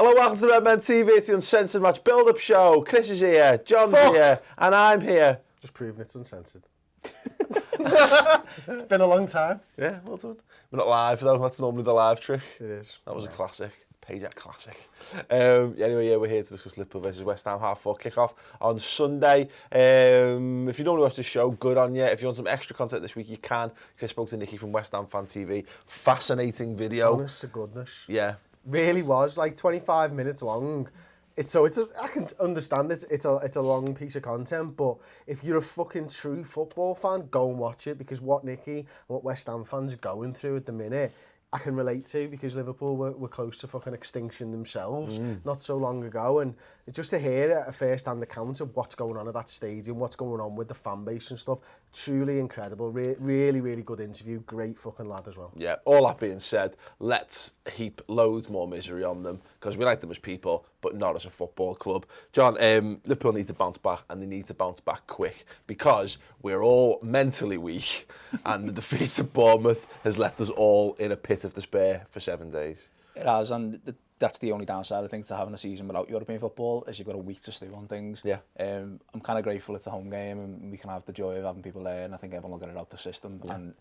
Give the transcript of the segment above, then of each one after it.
Hello, welcome to the Redmen TV. It's the Uncensored Match Build-Up Show. Chris is here, John's here, and I'm here. Just proving it's uncensored. It's been a long time. Yeah, well done. We're not live though, that's normally the live trick. It is. That was a classic. Payjack classic. Anyway, yeah, we're here to discuss Liverpool versus West Ham half-4 kickoff on Sunday. If you normally watch the show, good on you. If you want some extra content this week, you can. Chris spoke to Nicky from West Ham Fan TV. Fascinating video. Honest to goodness. Yeah. Really was, like 25 minutes long. I can understand it's a long piece of content, but if you're a fucking true football fan, go and watch it, because what Nicky and what West Ham fans are going through at the minute, I can relate to, because Liverpool were close to fucking extinction themselves not so long ago, and just to hear a first-hand account of what's going on at that stadium, what's going on with the fan base and stuff, truly incredible. Really, really good interview. Great fucking lad as well. Yeah, all that being said, let's heap loads more misery on them, because we like them as people, but not as a football club. John, Liverpool need to bounce back, and they need to bounce back quick, because we're all mentally weak, and the defeat of Bournemouth has left us all in a pit of despair for 7 days. It has, and that's the only downside, I think, to having a season without European football, is you've got a week to stew on things. Yeah. I'm kind of grateful it's a home game and we can have the joy of having people there, and I think everyone will get it out the system. Yeah. And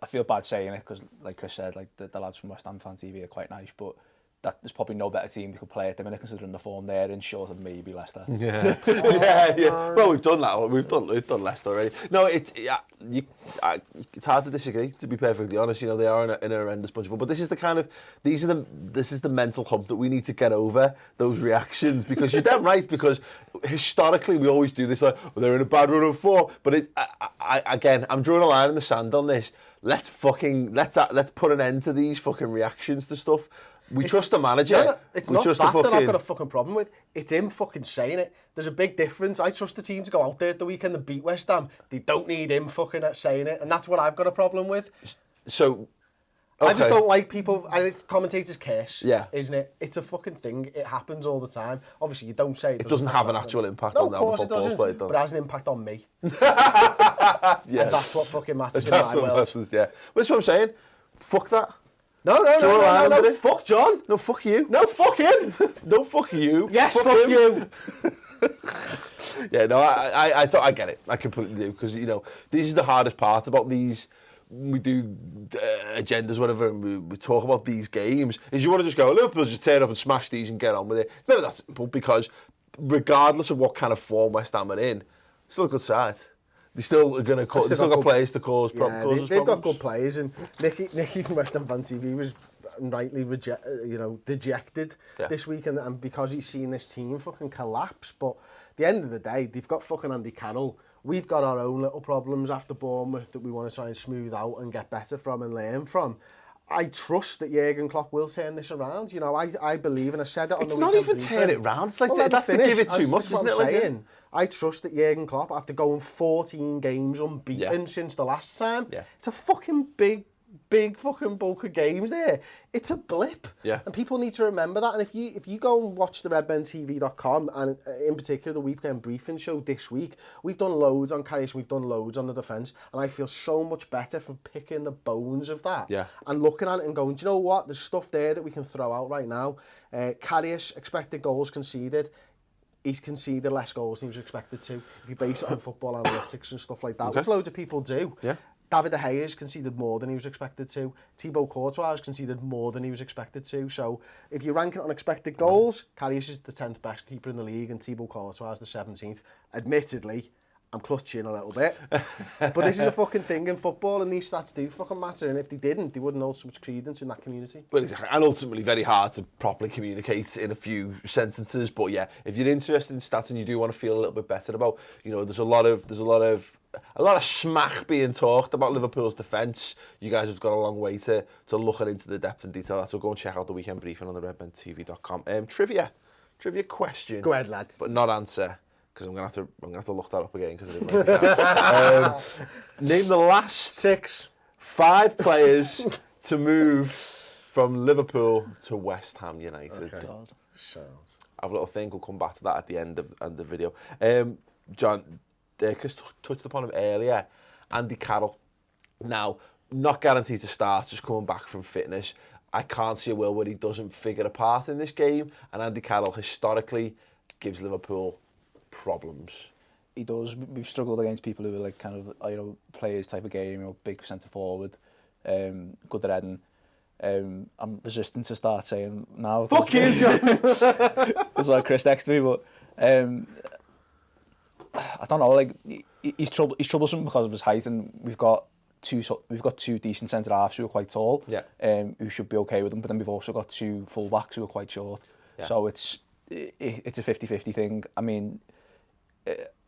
I feel bad saying it, because like Chris said, like the lads from West Ham Fan TV are quite nice, but there's probably no better team we could play at the minute, considering the form they're in, short of maybe Leicester. Yeah, yeah. Well, we've done that. We've done Leicester already. No, it's hard to disagree. To be perfectly honest, you know, they are in a horrendous bunch of. But this is the mental hump that we need to get over. Those reactions, because you're damn right. Because historically, we always do this like, well, they're in a bad run of form. But again, I'm drawing a line in the sand on this. Let's put an end to these fucking reactions to stuff. We trust the manager. No, it's not that I've got a fucking problem with. It's him fucking saying it. There's a big difference. I trust the team to go out there at the weekend and beat West Ham. They don't need him fucking saying it, and that's what I've got a problem with. So, okay. I just don't like people, and it's commentators' curse, yeah, isn't it? It's a fucking thing. It happens all the time. Obviously, you don't say it. It doesn't have an actual impact on them. No, of course it doesn't, but it has an impact on me. Yes. And that's what fucking matters in my world. Matters, yeah. But that's what I'm saying. Fuck that. No, fuck John. No, fuck you. No, fuck him. No, fuck you. Yes, fuck you. Yeah, no, I get it. I completely do, because, you know, this is the hardest part about these. We do agendas, whatever, and we talk about these games, is you want to just go, Liverpool, just turn up and smash these and get on with it. It's never that simple, because regardless of what kind of form West Ham are in, still a good side. They still are going to. They've still got players to cause problems. They've got good players, and Nicky from West Ham Fan TV was rightly dejected this week, and because he's seen this team fucking collapse. But at the end of the day, they've got fucking Andy Carroll. We've got our own little problems after Bournemouth that we want to try and smooth out and get better from and learn from. I trust that Jurgen Klopp will turn this around. You know, I believe, and I said it on the weekend. It's not even turn it round. It's like, that's to give it too much, isn't it? Saying. I trust that Jurgen Klopp, after going 14 games unbeaten since the last time, it's a fucking big fucking bulk of games there. It's a blip. Yeah. And people need to remember that. And if you go and watch the redmentv.com, and in particular the weekend briefing show this week, we've done loads on Karius, we've done loads on the defence, and I feel so much better for picking the bones of that. Yeah. And looking at it and going, do you know what? There's stuff there that we can throw out right now. Karius, expected goals conceded. He's conceded less goals than he was expected to. If you base it on football analytics and stuff like that, which loads of people do. Yeah. David De Gea has conceded more than he was expected to. Thibaut Courtois has conceded more than he was expected to. So if you rank it on expected goals, Karius is the 10th best keeper in the league and Thibaut Courtois is the 17th. Admittedly, I'm clutching a little bit. But this is a fucking thing in football, and these stats do fucking matter. And if they didn't, they wouldn't hold so much credence in that community. Well, exactly. And ultimately very hard to properly communicate in a few sentences. But yeah, if you're interested in stats and you do want to feel a little bit better about, you know, there's a lot of smack being talked about Liverpool's defence. You guys have got a long way to look into the depth and detail. So go and check out the weekend briefing on the redmentv.com. Trivia question. Go ahead, lad. But not answer, because I'm gonna have to look that up again because I didn't write it down. Name the last 5 players to move from Liverpool to West Ham United. Okay. I have a little thing. We'll come back to that at the end of the video. John, Chris touched upon him earlier. Andy Carroll. Now, not guaranteed to start, just coming back from fitness. I can't see a world where he doesn't figure a part in this game. And Andy Carroll historically gives Liverpool problems. He does. We've struggled against people who are like kind of, play his type of game, big centre forward, good at heading. I'm resistant to start saying now. Fuck you, John! That's why Chris texted me, but I don't know. Like he's troublesome because of his height, and we've got two decent centre halves who are quite tall. Yeah. Who should be okay with them, but then we've also got two full backs who are quite short. Yeah. So it's a 50-50 thing. I mean,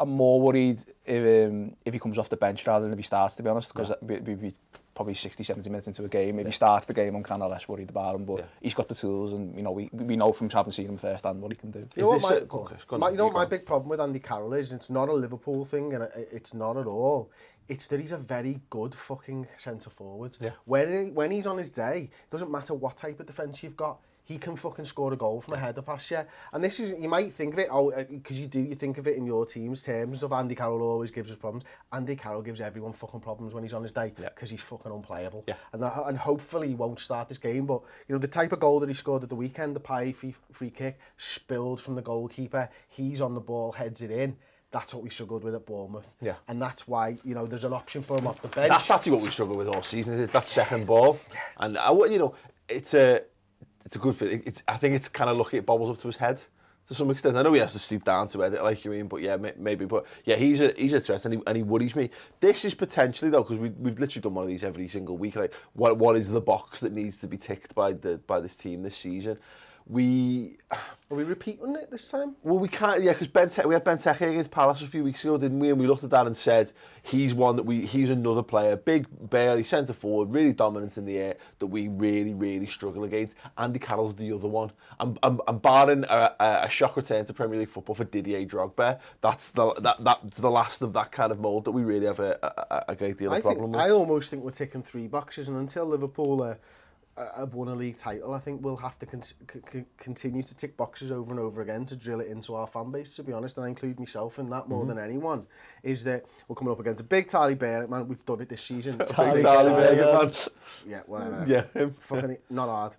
I'm more worried if he comes off the bench rather than if he starts, to be honest, because we'd probably 60-70 minutes into a game. If he starts the game, I'm kind of less worried about him, but he's got the tools, and we know from having seen him firsthand what he can do. You know what my big problem with Andy Carroll is? It's not a Liverpool thing, and it's not at all. It's that he's a very good fucking centre forward. Yeah. When he's on his day, it doesn't matter what type of defence you've got. He can fucking score a goal from a header pass, yeah. And this is, you might think of it, because you think of it in your team's terms of Andy Carroll always gives us problems. Andy Carroll gives everyone fucking problems when he's on his day, because he's fucking unplayable. Yeah. And hopefully he won't start this game, but the type of goal that he scored at the weekend, the pie free kick, spilled from the goalkeeper, he's on the ball, heads it in. That's what we struggled with at Bournemouth. Yeah. And that's why, there's an option for him off the bench. That's actually what we struggled with all season, is it? That second ball. And, it's a good fit. I think it's kind of lucky it bobbles up to his head to some extent. I know he has to stoop down to edit, like you mean, but yeah, maybe. But yeah, he's a threat, and he worries me. This is potentially, though, because we've literally done one of these every single week. Like, what is the box that needs to be ticked by this team this season? Are we repeating it this time? Well, we can't, yeah, because we had Benteke against Palace a few weeks ago, didn't we? And we looked at that and said, he's another player, big, burly, centre forward, really dominant in the air, that we really, really struggle against. Andy Carroll's the other one. I'm barring a shock return to Premier League football for Didier Drogba. That's the last of that kind of mould that we really have a great deal of problem with. I almost think we're ticking three boxes, and until Liverpool have won a league title, I think we'll have to continue to tick boxes over and over again to drill it into our fan base, to be honest, and I include myself in that more than anyone, is that we're coming up against a big Tally Bennett, man. We've done it this season. Big Tally Bennett, man. Yeah, whatever. Yeah, him. Fucking not hard.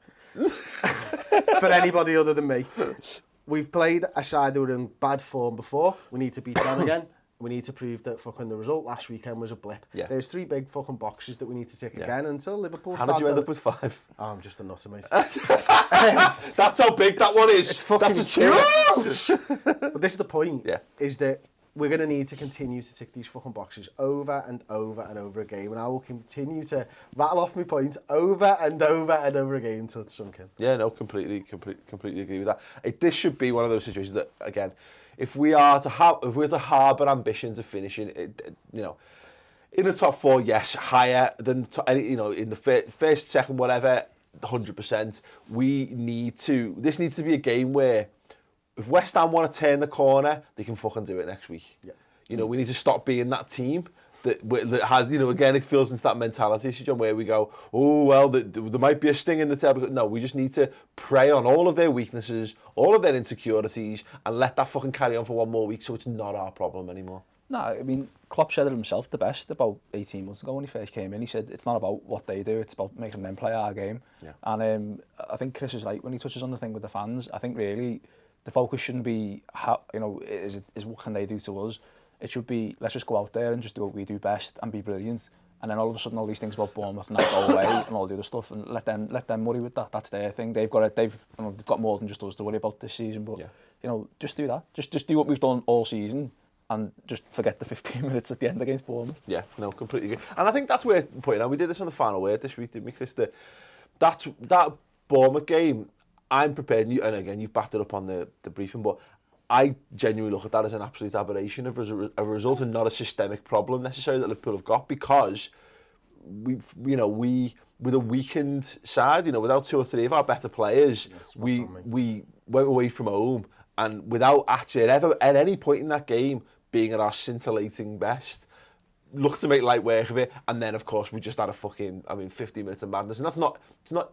For anybody other than me. We've played a side that were in bad form before. We need to beat them again. We need to prove that fucking the result last weekend was a blip. Yeah. There's three big fucking boxes that we need to tick again until Liverpool start. How did you end up with 5? Oh, I'm just a nutter, mate. That's how big that one is. It's fucking That's a 2. But this is the point, is that we're going to need to continue to tick these fucking boxes over and over and over again. And I will continue to rattle off my points over and over and over again until it's sunk in. Yeah, no, completely agree with that. This should be one of those situations that, again, if we are to harbour ambitions of finishing, in the top 4, yes, higher than in the first, second, whatever, 100%. This needs to be a game where if West Ham want to turn the corner, they can fucking do it next week. Yeah. We need to stop being that team that has, again, it feels into that mentality, John, where we go, oh, well, there might be a sting in the tail. No, we just need to prey on all of their weaknesses, all of their insecurities, and let that fucking carry on for one more week so it's not our problem anymore. No, I mean, Klopp said it himself the best about 18 months ago when he first came in. He said it's not about what they do, it's about making them play our game. Yeah. And I think Chris is right when he touches on the thing with the fans. I think really the focus shouldn't be how, is what can they do to us. It should be, let's just go out there and just do what we do best and be brilliant. And then all of a sudden, all these things about Bournemouth and that go away and all the other stuff, and let them worry with that. That's their thing. They've got more than just us to worry about this season. But just do that. Just do what we've done all season, and just forget the 15 minutes at the end against Bournemouth. Yeah, no, completely agree. And I think that's where putting on. We did this on the final word this week, didn't we, Chris? That Bournemouth game, I'm prepared. And again, you've backed it up on the briefing, but I genuinely look at that as an absolute aberration of a result and not a systemic problem necessarily that Liverpool have got, because we with a weakened side, without 2 or 3 of our better players, we went away from home, and without actually ever at any point in that game being at our scintillating best, looked to make light work of it. And then of course we just had 15 minutes of madness, and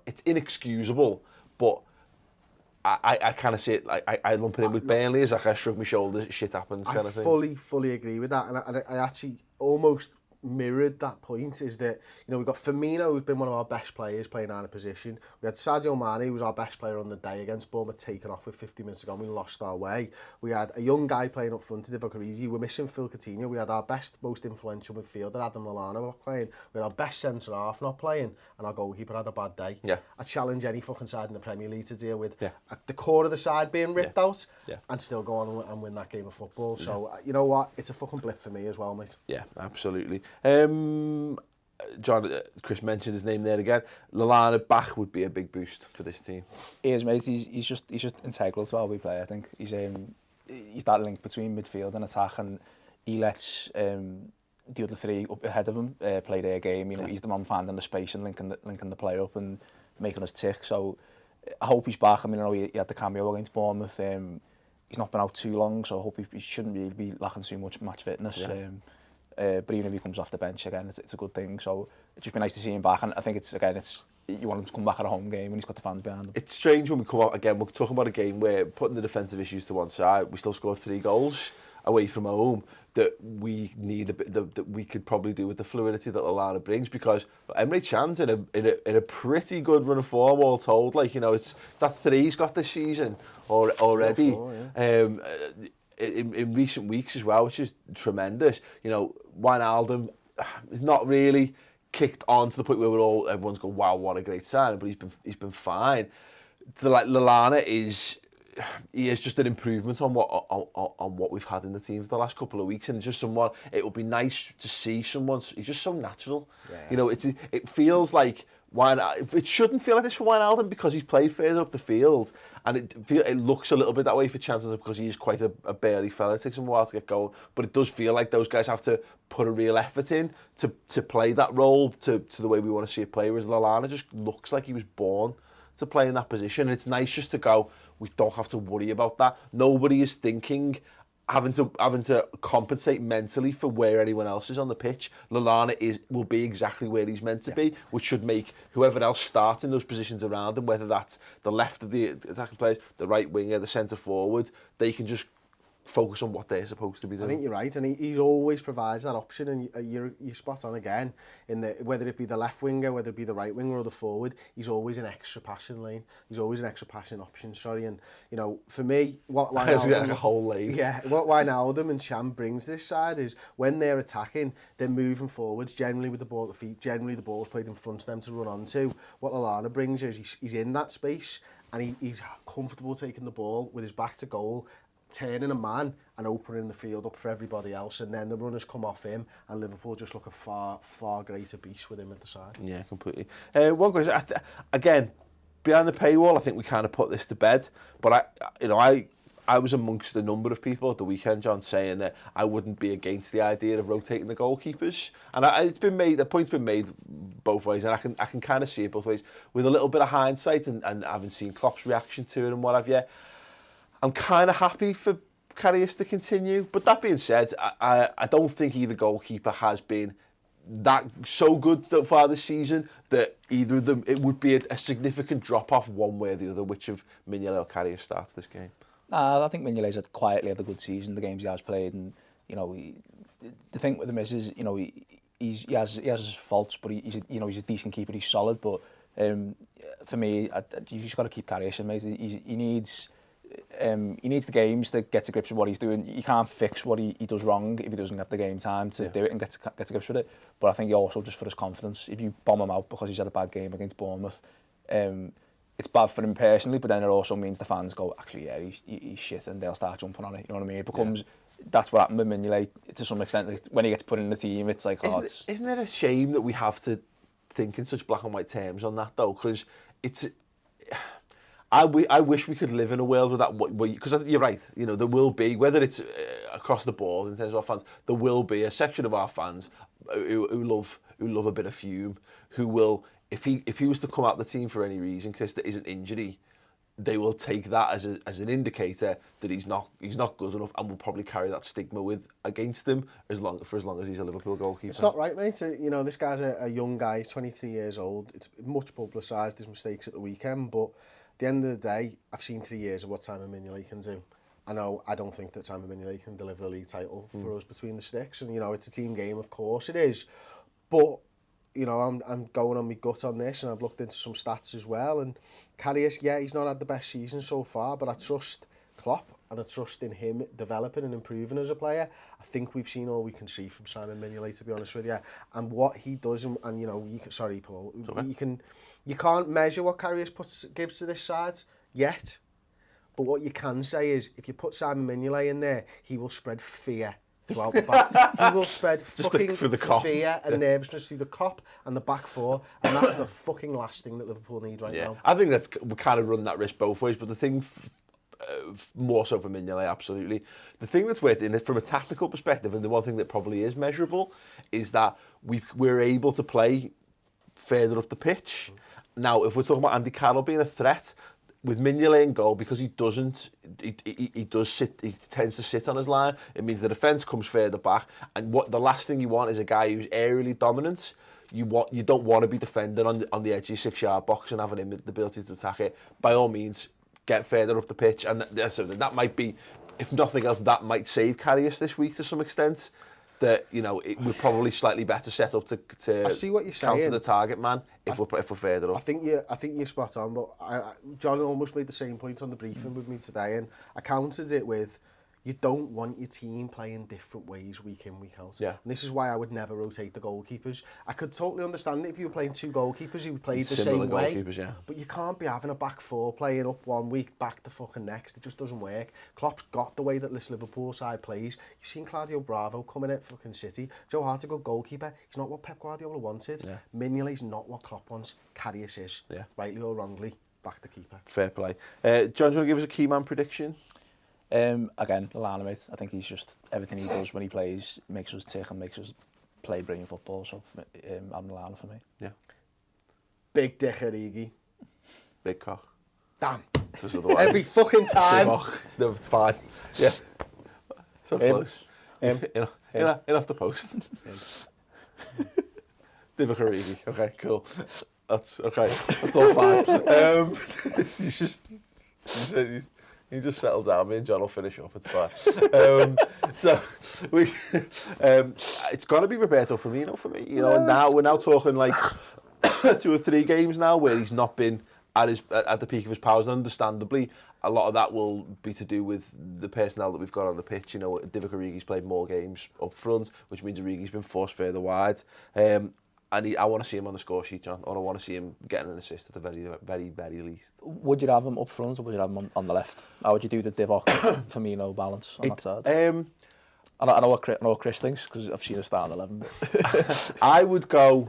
it's inexcusable, but I kind of see it, I lump it in with Burnley as like I shrug my shoulders, shit happens kind of thing. I fully agree with that, and I actually almost mirrored that point is that, you know, we've got Firmino, who's been one of our best players playing out of position. We had Sadio Mane, who was our best player on the day against Bournemouth, taken off with 50 minutes ago and we lost our way. We had a young guy playing up front, Divock Origi. We're missing Phil Coutinho. We had our best, most influential midfielder, Adam Lallana, not playing. We had our best centre-half not playing, and our goalkeeper had a bad day. Yeah. I challenge any fucking side in the Premier League to deal with the core of the side being ripped out and still go on and win that game of football. So, you know what? It's a fucking blip for me as well, mate. Yeah, absolutely. John, Chris mentioned his name there again. Lallana back would be a big boost for this team. He is, mate. He's just integral to how we play. I think he's that link between midfield and attack, and he lets the other three up ahead of him play their game. You know, he's the man finding the space and linking the play up and making us tick. So I hope he's back. I mean, I know he had the cameo against Bournemouth. He's not been out too long, so I hope he shouldn't really be lacking too much match fitness. Yeah. But even if he comes off the bench again, it's a good thing. So it'd just be nice to see him back. And I think it's you want him to come back at a home game when he's got the fans behind him. It's strange when we come out again. We're talking about a game where, putting the defensive issues to one side, we still scored 3 goals away from home that we need a bit, that we could probably do with the fluidity that Lallana brings, because Emre Can's in a pretty good run of form all told. Like, you know, it's that 3 he's got this season already. 4, yeah. In recent weeks as well, which is tremendous. You know, Wijnaldum is not really kicked on to the point where everyone's going, wow, what a great signing, but he's been fine. So, like, Lallana is just an improvement on what we've had in the team for the last couple of weeks, and it's just someone. It would be nice to see someone. He's just so natural. Yeah. You know, it feels like it shouldn't feel like this for Wijnaldum because he's played further up the field, and it looks a little bit that way for Chances because he is quite a burly fella. It takes him a while to get going, but it does feel like those guys have to put a real effort in to play that role to the way we want to see it play. Whereas Lallana just looks like he was born to play in that position, and it's nice just to go, we don't have to worry about that. Nobody is thinking having to compensate mentally for where anyone else is on the pitch. Lallana will be exactly where he's meant to be, which should make whoever else starts in those positions around him, whether that's the left of the attacking players, the right winger, the centre forward, they can just focus on what they're supposed to be doing. I think you're right, and he always provides that option, and you're spot on again. Whether it be the left winger, whether it be the right winger or the forward, he's always an extra passing lane. He's always an extra passing option. Sorry, and you know, for me, what Wijnaldum, like a whole lane. Yeah, what Wijnaldum and Cham brings this side is when they're attacking, they're moving forwards, generally with the ball at the feet. Generally, the ball's played in front of them to run onto. What Lallana brings is he's in that space, and he's comfortable taking the ball with his back to goal, turning a man and opening the field up for everybody else, and then the runners come off him, and Liverpool just look a far greater beast with him at the side. Yeah, completely. One question, again, behind the paywall, I think we kind of put this to bed, but I was amongst a number of people at the weekend, John, saying that I wouldn't be against the idea of rotating the goalkeepers, and the point's been made both ways, and I can kind of see it both ways. With a little bit of hindsight and having seen Klopp's reaction to it and what have you, I'm kind of happy for Karius to continue. But that being said, I don't think either goalkeeper has been that so good so far this season that either of them, it would be a significant drop-off one way or the other, which of Mignolet or Karius starts this game. I think Mignolet's quietly had a good season, the games he has played, and you know, the thing with him is you know, he has his faults, but he's a decent keeper, he's solid. But for me, you've just got to keep Karius in, mate. He needs the games to get to grips with what he's doing. You can't fix what he does wrong if he doesn't get the game time to do it and get to grips with it. But I think he also, just for his confidence, if you bomb him out because he's had a bad game against Bournemouth, it's bad for him personally, but then it also means the fans go, actually, yeah, he's shit, and they'll start jumping on it. You know what I mean? It becomes... That's what happened with Mignolet to some extent. Like, when he gets put in the team, it's like... Isn't it a shame that we have to think in such black and white terms on that, though? Because it's... I wish we could live in a world with that, because you're right, you know, there will be, whether it's across the board in terms of our fans, there will be a section of our fans who love a bit of fume, who will, if he was to come out the team for any reason, because there isn't injury, they will take that as an indicator that he's not good enough, and will probably carry that stigma against him for as long as he's a Liverpool goalkeeper. It's not right, mate. You know, this guy's a young guy, he's 23 years old. It's much publicised, his mistakes at the weekend, but at the end of the day, I've seen 3 years of what Simon Mignolet can do. I don't think that Simon Mignolet can deliver a league title for us between the sticks, and it's a team game, of course it is, but I'm going on my gut on this, and I've looked into some stats as well, and Karius, he's not had the best season so far, but I trust Klopp and I trust in him developing and improving as a player. I think we've seen all we can see from Simon Mignolet, to be honest with you, and what he does, and sorry Paul, okay. You can't measure what Karius gives to this side yet. But what you can say is, if you put Simon Mignolet in there, he will spread fear throughout the back. He will spread fucking fear and nervousness through the cop and the back four, and that's the fucking last thing that Liverpool need right now. I think we kind of run that risk both ways, but the thing, more so for Mignolet, absolutely. The thing that's weird, from a tactical perspective, and the one thing that probably is measurable, is that we're able to play further up the pitch. Now, if we're talking about Andy Carroll being a threat, with Mignolet in goal, because he tends to sit on his line, it means the defence comes further back, and the last thing you want is a guy who's aerially dominant. You don't want to be defending on the edge of your 6-yard box and having him the ability to attack it. By all means, get further up the pitch, and that might be, if nothing else, that might save Karius this week to some extent. That we're probably slightly better set up to I see what you're counter saying. the target man if we're further up. I think you're spot on, but John almost made the same point on the briefing with me today, and I countered it with, you don't want your team playing different ways week in, week out. Yeah. And this is why I would never rotate the goalkeepers. I could totally understand it if you were playing two goalkeepers who played the same way. Yeah. But you can't be having a back four playing up one week, back the fucking next. It just doesn't work. Klopp's got the way that this Liverpool side plays. You've seen Claudio Bravo coming at fucking City. Joe Hart, a good goalkeeper. He's not what Pep Guardiola wanted. Yeah. Mignolet's not what Klopp wants. Karius is. Yeah. Rightly or wrongly, back the keeper. Fair play. John, do you want to give us a key man prediction? Again, Lallana, mate. I think he's just, everything he does when he plays makes us tick and makes us play brilliant football. So Adam Lallana for me. Yeah. Big Dick Origi. Big cock. Damn. Every fucking time. No, it's fine. Yeah. So close. In off the post. Divock Origi. Okay, cool. That's okay. That's all fine. You just settle down. Me and John will finish up. It's fine. It's got to be Roberto Firmino for me. And now we're talking like 2 or 3 games now where he's not been at the peak of his powers. And understandably, a lot of that will be to do with the personnel that we've got on the pitch. Divock Origi's played more games up front, which means Origi's been forced further wide. And I want to see him on the score sheet, John, or I want to see him getting an assist at the very, very, very least. Would you have him up front or would you have him on the left? How would you do the Divock Firmino balance on that side? I know what Chris thinks, because I've seen a starting 11. I would go.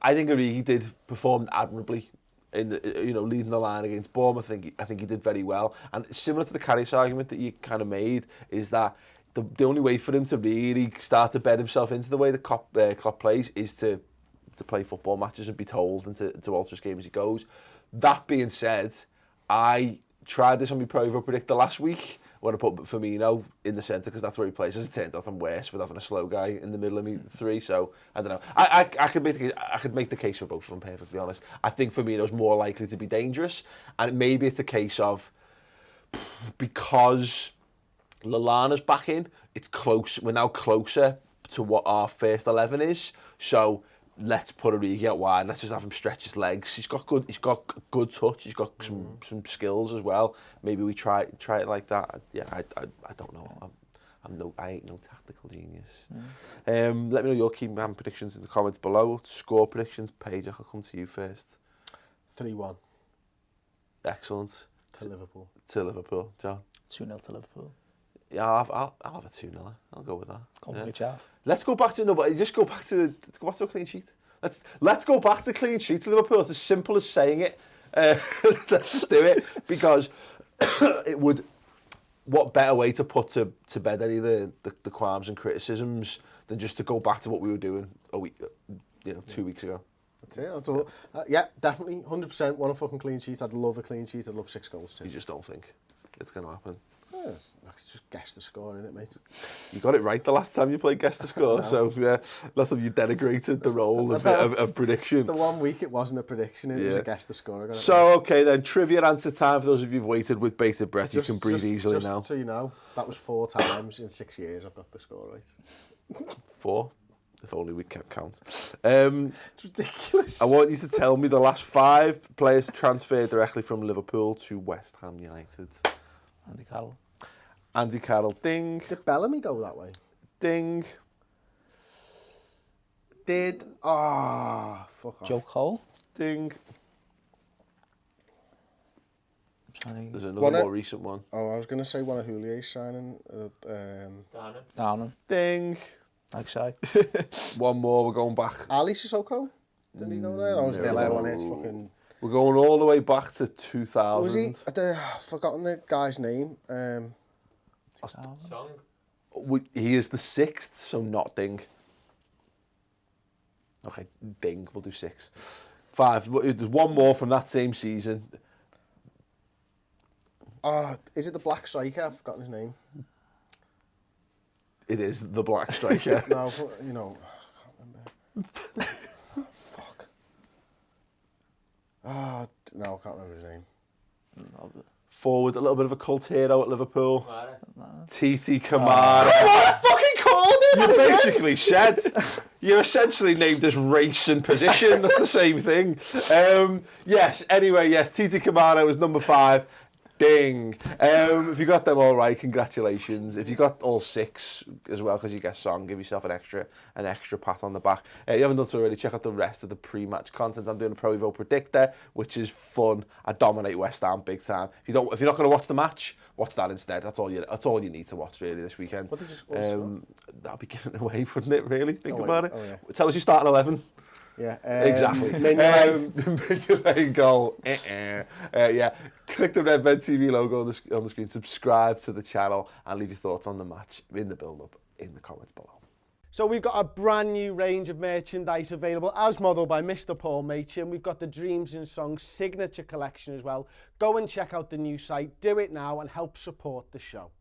I think Origi did perform admirably in leading the line against Bournemouth. I think he did very well. And similar to the Karius argument that you kind of made, is that the only way for him to really start to bed himself into the way that Klopp plays is to play football matches and be told and to alter his game as he goes. That being said, I tried this on my Pro predictor last week when I put Firmino in the centre because that's where he plays. As it turns out, I'm worse with having a slow guy in the middle of me 3. So I don't know. I could make the case for both of them, perfectly honest. I think Firmino's more likely to be dangerous, and maybe it's a case of, because Lallana's back in, it's close. We're now closer to what our first 11 is. So let's put Origi out wide. Let's just have him stretch his legs. He's got good touch. He's got some skills as well. Maybe we try it like that. Yeah, I don't know. I ain't no tactical genius. Let me know your key man predictions in the comments below. Score predictions, Paige. I'll come to you first. 3-1. Excellent. To Liverpool. To Liverpool, John. 2-0 to Liverpool. Yeah, I'll have a 2-0. I'll go with that. Chaff. Let's go back to a clean sheet. Let's go back to clean sheet to Liverpool. It's as simple as saying it. Let's do it, because it would. What better way to put to bed any of the qualms and criticisms than just to go back to what we were doing a week, 2 weeks ago. That's it. That's all. Yeah, definitely, 100%. Want a fucking clean sheet. I'd love a clean sheet. I'd love 6 goals too. You just don't think it's going to happen? Let's just guess the score, innit, mate? You got it right the last time you played Guess the Score, so yeah, last time you denigrated the role of prediction. The 1 week it wasn't a prediction, it was a Guess the Score. I got it so, right. okay then, trivia answer time for those of you who've waited with bated breath. You can breathe easily just now. So you know, that was 4 times in 6 years I've got the score right. 4? If only we kept count. It's ridiculous. I want you to tell me the last 5 players transferred directly from Liverpool to West Ham United. Andy Carroll. Andy Carroll, ding. Did Bellamy go that way? Ding. Fuck off. Joe Cole. Ding. There's another more recent one. Oh, I was going to say one of Julier's signing. Downham. Ding. Like say. One more, we're going back. Ali Sissoko? Didn't he go there? I was Villa on it. Fucking... We're going all the way back to 2000. Was he? I've forgotten the guy's name. Song. He is the 6th, so not ding. Okay, ding, we'll do 6. 5, there's one more from that same season. Is it the black striker? I've forgotten his name. It is the black striker. No, you know, I can't remember. Fuck. No, I can't remember his name. Forward, a little bit of a cult hero at Liverpool. Titi Kamara. I fucking called it! You basically said. You're essentially named as race and position. That's the same thing. Yes, anyway, yes, Titi Kamara was number 5. Ding. If you got them all right, congratulations. If you got all 6 as well, because you guessed song, give yourself an extra pat on the back. You haven't done so already, check out the rest of the pre-match content. I'm doing a Pro Evo Predictor, which is fun. I dominate West Ham big time. If you're not going to watch the match, watch that instead. That's all you need to watch really this weekend. What did you that'll be given away, wouldn't it? Really? Think about it. Oh, yeah. Tell us your starting 11. Yeah, exactly. Mignolet goal. Yeah. Click the Redmen TV logo on the screen, subscribe to the channel, and leave your thoughts on the match in the build-up in the comments below. So we've got a brand new range of merchandise available as modelled by Mr. Paul Machin. We've got the Dreams and Songs signature collection as well. Go and check out the new site. Do it now and help support the show.